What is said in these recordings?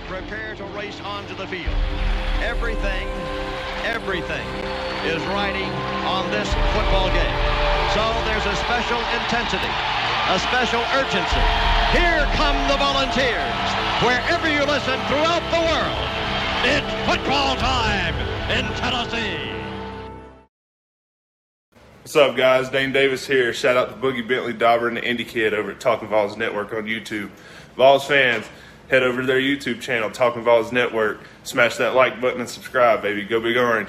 prepare to race onto the field. Everything is riding on this football game. So there's a special intensity, a special urgency. Here come the Volunteers. Wherever you listen throughout the world, it's football time in Tennessee. What's up, guys? Dane Davis here. Shout out to Boogie Bentley Dauber and the Indie Kid over at Talkin VAWLS Network on YouTube. VAWLS fans, head over to their YouTube channel, Talkin VAWLS Network. Smash that like button and subscribe, baby. Go Big Orange.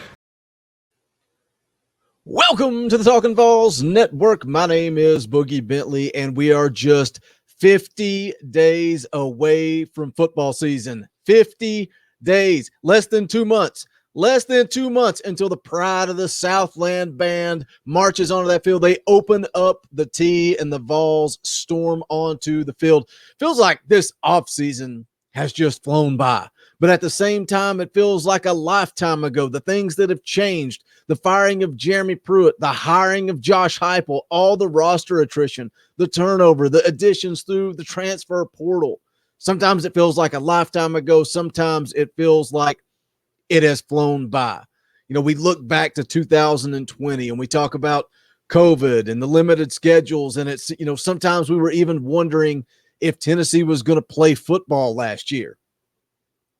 Welcome to the Talkin VAWLS Network. My name is Boogie Bentley, and we are just 50 days away from football season. 50 days, less than 2 months. Less than 2 months until the Pride of the Southland band marches onto that field. They open up the tee and the Vols storm onto the field. Feels like this offseason has just flown by. But at the same time, it feels like a lifetime ago. The things that have changed, the firing of Jeremy Pruitt, the hiring of Josh Heupel, all the roster attrition, the turnover, the additions through the transfer portal. Sometimes it feels like a lifetime ago. Sometimes it feels like it has flown by. You know, we look back to 2020 and we talk about COVID and the limited schedules. And it's, you know, sometimes we were even wondering if Tennessee was going to play football last year.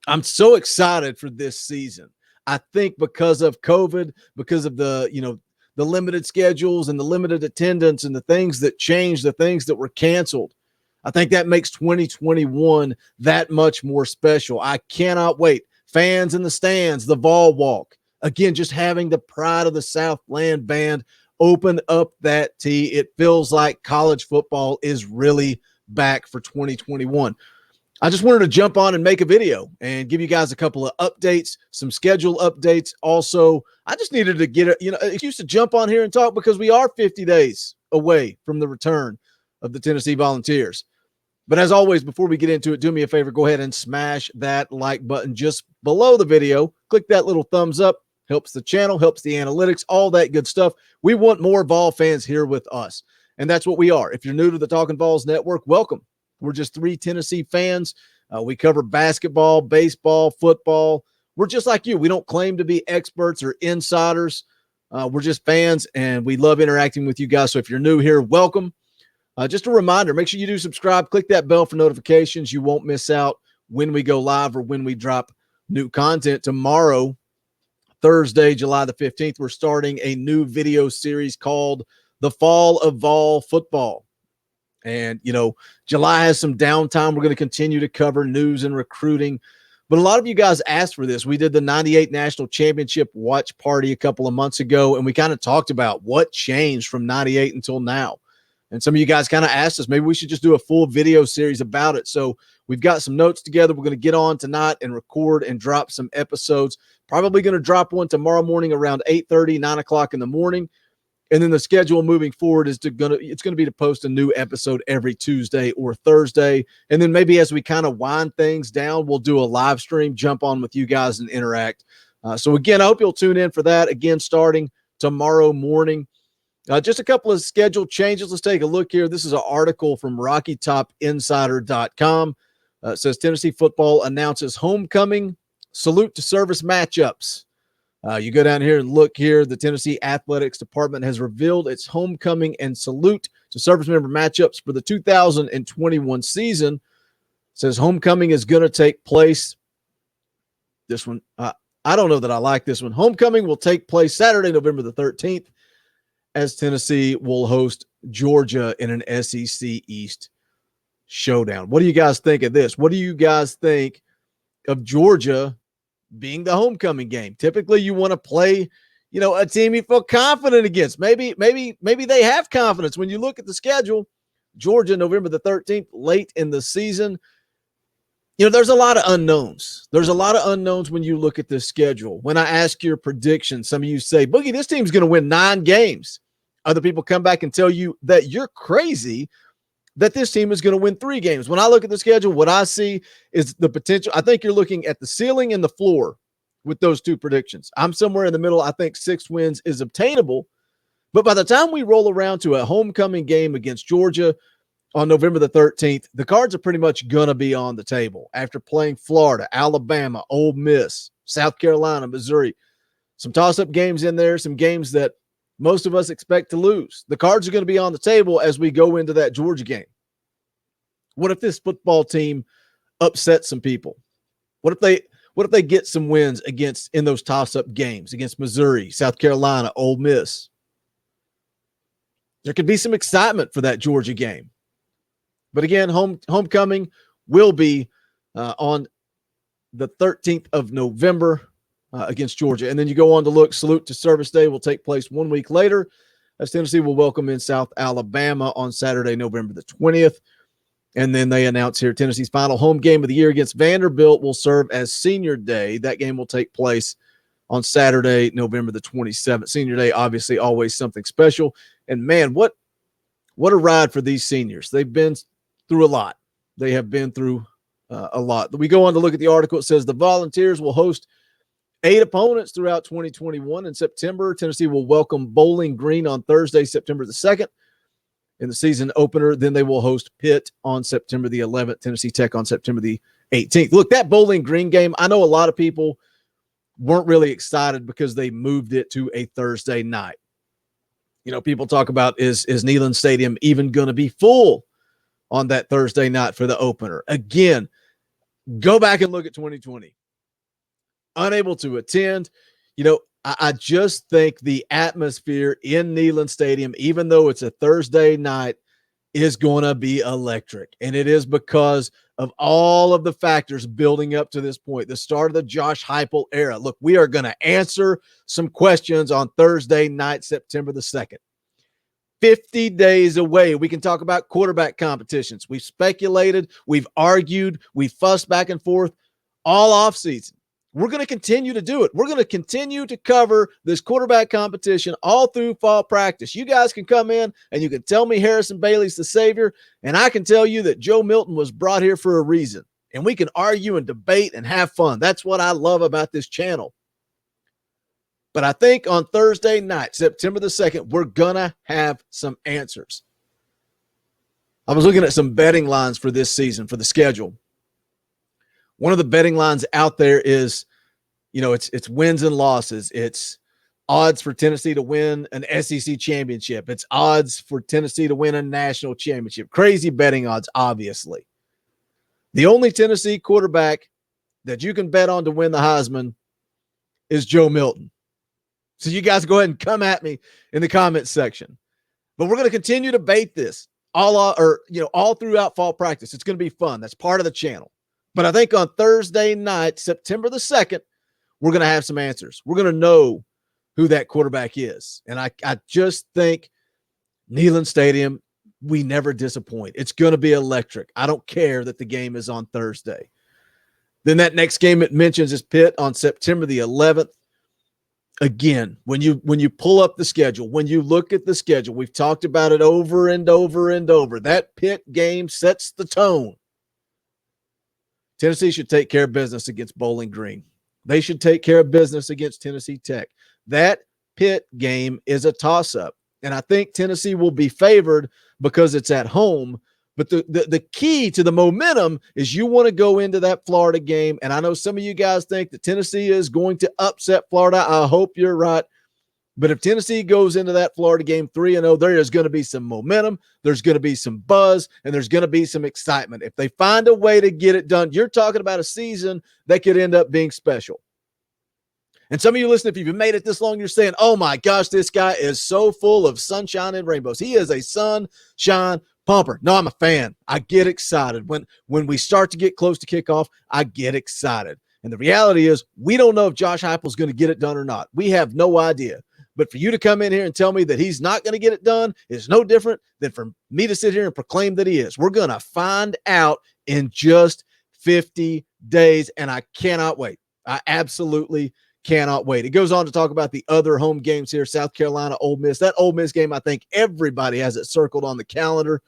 I'm so excited for this season. I think because of COVID, because of the, you know, the limited schedules and the limited attendance and the things that changed, the things that were canceled, I think that makes 2021 that much more special. I cannot wait. Fans in the stands, the Vol Walk. Again, just having the Pride of the Southland band open up that tee. It feels like college football is really back for 2021. I just wanted to jump on and make a video and give you guys a couple of updates, some schedule updates. Also, I just needed to get an excuse to jump on here and talk because we are 50 days away from the return of the Tennessee Volunteers. But as always, before we get into it, do me a favor, go ahead and smash that like button just below the video. Click that little thumbs up. Helps the channel, helps the analytics, all that good stuff. We want more Vol fans here with us, and that's what we are. If you're new to the Talkin VAWLS Network, welcome. We're just three Tennessee fans. We cover basketball, baseball, football. We're just like you. We don't claim to be experts or insiders. We're just fans, and we love interacting with you guys. So if you're new here, welcome. Just a reminder, make sure you do subscribe. Click that bell for notifications. You won't miss out when we go live or when we drop new content. Tomorrow, Thursday, July the 15th, we're starting a new video series called The Fall of Vol Football. And, you know, July has some downtime. We're going to continue to cover news and recruiting. But a lot of you guys asked for this. We did the 98 National Championship watch party a couple of months ago, and we kind of talked about what changed from 98 until now. And some of you guys kind of asked us, maybe we should just do a full video series about it. So we've got some notes together. We're going to get on tonight and record and drop some episodes. Probably going to drop one tomorrow morning around 8:30, 9 o'clock in the morning. And then the schedule moving forward is going to be to post a new episode every Tuesday or Thursday. And then maybe as we kind of wind things down, we'll do a live stream, jump on with you guys and interact. So again, I hope you'll tune in for that. Again, starting tomorrow morning. Just a couple of schedule changes. Let's take a look here. This is an article from RockyTopInsider.com. It says Tennessee football announces homecoming salute to service matchups. You go down here and look here. The Tennessee Athletics Department has revealed its homecoming and salute to service member matchups for the 2021 season. It says homecoming is going to take place. This one, I don't know that I like this one. Homecoming will take place Saturday, November the 13th. As Tennessee will host Georgia in an SEC East showdown. What do you guys think of this? What do you guys think of Georgia being the homecoming game? Typically, you want to play, you know, a team you feel confident against. Maybe they have confidence. When you look at the schedule, Georgia, November the 13th, late in the season. You know, there's a lot of unknowns. There's a lot of unknowns when you look at this schedule. When I ask your prediction, some of you say, Boogie, this team's going to win 9 games. Other people come back and tell you that you're crazy, that this team is going to win 3 games. When I look at the schedule, what I see is the potential. I think you're looking at the ceiling and the floor with those two predictions. I'm somewhere in the middle. I think 6 wins is obtainable. But by the time we roll around to a homecoming game against Georgia, on November the 13th, the Cards are pretty much going to be on the table after playing Florida, Alabama, Ole Miss, South Carolina, Missouri. Some toss-up games in there, some games that most of us expect to lose. The Cards are going to be on the table as we go into that Georgia game. What if this football team upsets some people? What if they get some wins in those toss-up games against Missouri, South Carolina, Ole Miss? There could be some excitement for that Georgia game. But again, homecoming will be on the 13th of November against Georgia. And then you go on to look, Salute to Service Day will take place 1 week later as Tennessee will welcome in South Alabama on Saturday, November the 20th. And then they announce here Tennessee's final home game of the year against Vanderbilt will serve as Senior Day. That game will take place on Saturday, November the 27th. Senior Day, obviously, always something special. And man, what a ride for these seniors. They've been through a lot. They have been through a lot. We go on to look at the article. It says the Volunteers will host 8 opponents throughout 2021. In September, Tennessee will welcome Bowling Green on Thursday, September the 2nd. In the season opener, then they will host Pitt on September the 11th, Tennessee Tech on September the 18th. Look, that Bowling Green game, I know a lot of people weren't really excited because they moved it to a Thursday night. You know, people talk about is Neyland Stadium even going to be full on that Thursday night for the opener? Again, go back and look at 2020. Unable to attend. You know, I just think the atmosphere in Neyland Stadium, even though it's a Thursday night, is going to be electric. And it is because of all of the factors building up to this point, the start of the Josh Heupel era. Look, we are going to answer some questions on Thursday night, September the 2nd. 50 days away. We can talk about quarterback competitions. We've speculated, we've argued, we've fussed back and forth all offseason. We're going to continue to do it. We're going to continue to cover this quarterback competition all through fall practice. You guys can come in and you can tell me Harrison Bailey's the savior, and I can tell you that Joe Milton was brought here for a reason. And we can argue and debate and have fun. That's what I love about this channel. But I think on Thursday night, September the 2nd, we're going to have some answers. I was looking at some betting lines for this season, for the schedule. One of the betting lines out there is, you know, it's wins and losses. It's odds for Tennessee to win an SEC championship. It's odds for Tennessee to win a national championship. Crazy betting odds, obviously. The only Tennessee quarterback that you can bet on to win the Heisman is Joe Milton. So you guys go ahead and come at me in the comments section. But we're going to continue to debate this all throughout fall practice. It's going to be fun. That's part of the channel. But I think on Thursday night, September the 2nd, we're going to have some answers. We're going to know who that quarterback is. And I just think Neyland Stadium, we never disappoint. It's going to be electric. I don't care that the game is on Thursday. Then that next game it mentions is Pitt on September the 11th. Again, when you pull up the schedule, when you look at the schedule, we've talked about it over and over and over. That Pitt game sets the tone. Tennessee should take care of business against Bowling Green. They should take care of business against Tennessee Tech. That Pitt game is a toss-up, and I think Tennessee will be favored because it's at home. But the key to the momentum is you want to go into that Florida game, and I know some of you guys think that Tennessee is going to upset Florida. I hope you're right. But if Tennessee goes into that Florida game 3-0, there is going to be some momentum, there's going to be some buzz, and there's going to be some excitement. If they find a way to get it done, you're talking about a season that could end up being special. And some of you listening, if you've made it this long, you're saying, oh my gosh, this guy is so full of sunshine and rainbows. He is a sunshine pumper. No, I'm a fan. I get excited. When we start to get close to kickoff, I get excited. And the reality is we don't know if Josh Heupel is going to get it done or not. We have no idea. But for you to come in here and tell me that he's not going to get it done is no different than for me to sit here and proclaim that he is. We're going to find out in just 50 days, and I cannot wait. I absolutely cannot wait. It goes on to talk about the other home games here, South Carolina, Ole Miss. That Ole Miss game, I think everybody has it circled on the calendar.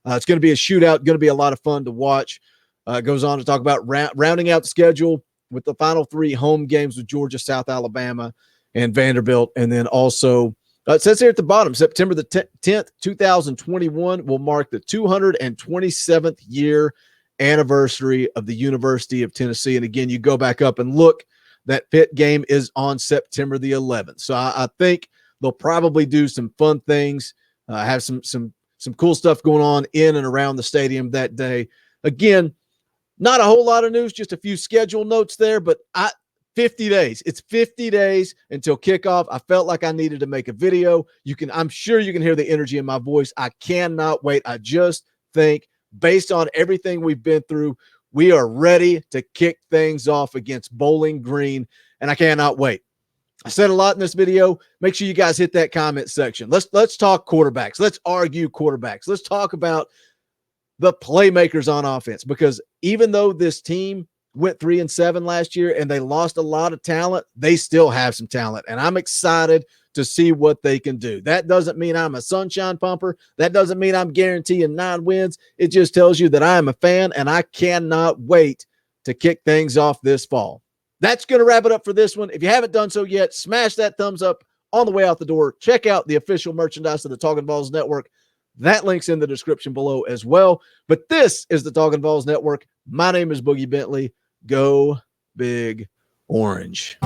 It's going to be a shootout, going to be a lot of fun to watch. It goes on to talk about rounding out the schedule with the final 3 home games with Georgia, South Alabama, and Vanderbilt, and then also It says here at the bottom, September the 10th, 2021 will mark the 227th year anniversary of the University of Tennessee. And again, you go back up and look, that Pitt game is on September the 11th. So I think they'll probably do some fun things, have some cool stuff going on in and around the stadium that day. Again, not a whole lot of news, just a few schedule notes there, but 50 days. It's 50 days until kickoff. I felt like I needed to make a video. I'm sure you can hear the energy in my voice. I cannot wait. I just think, based on everything we've been through, we are ready to kick things off against Bowling Green, and I cannot wait. I said a lot in this video. Make sure you guys hit that comment section. Let's talk quarterbacks. Let's argue quarterbacks. Let's talk about the playmakers on offense, because even though this team went 3-7 last year and they lost a lot of talent, they still have some talent, and I'm excited to see what they can do. That doesn't mean I'm a sunshine pumper. That doesn't mean I'm guaranteeing 9 wins. It just tells you that I am a fan, and I cannot wait to kick things off this fall. That's going to wrap it up for this one. If you haven't done so yet, smash that thumbs up on the way out the door. Check out the official merchandise of the Talkin' VAWLS Network. That link's in the description below as well. But this is the Talkin' VAWLS Network. My name is Boogie Bentley. Go Big Orange.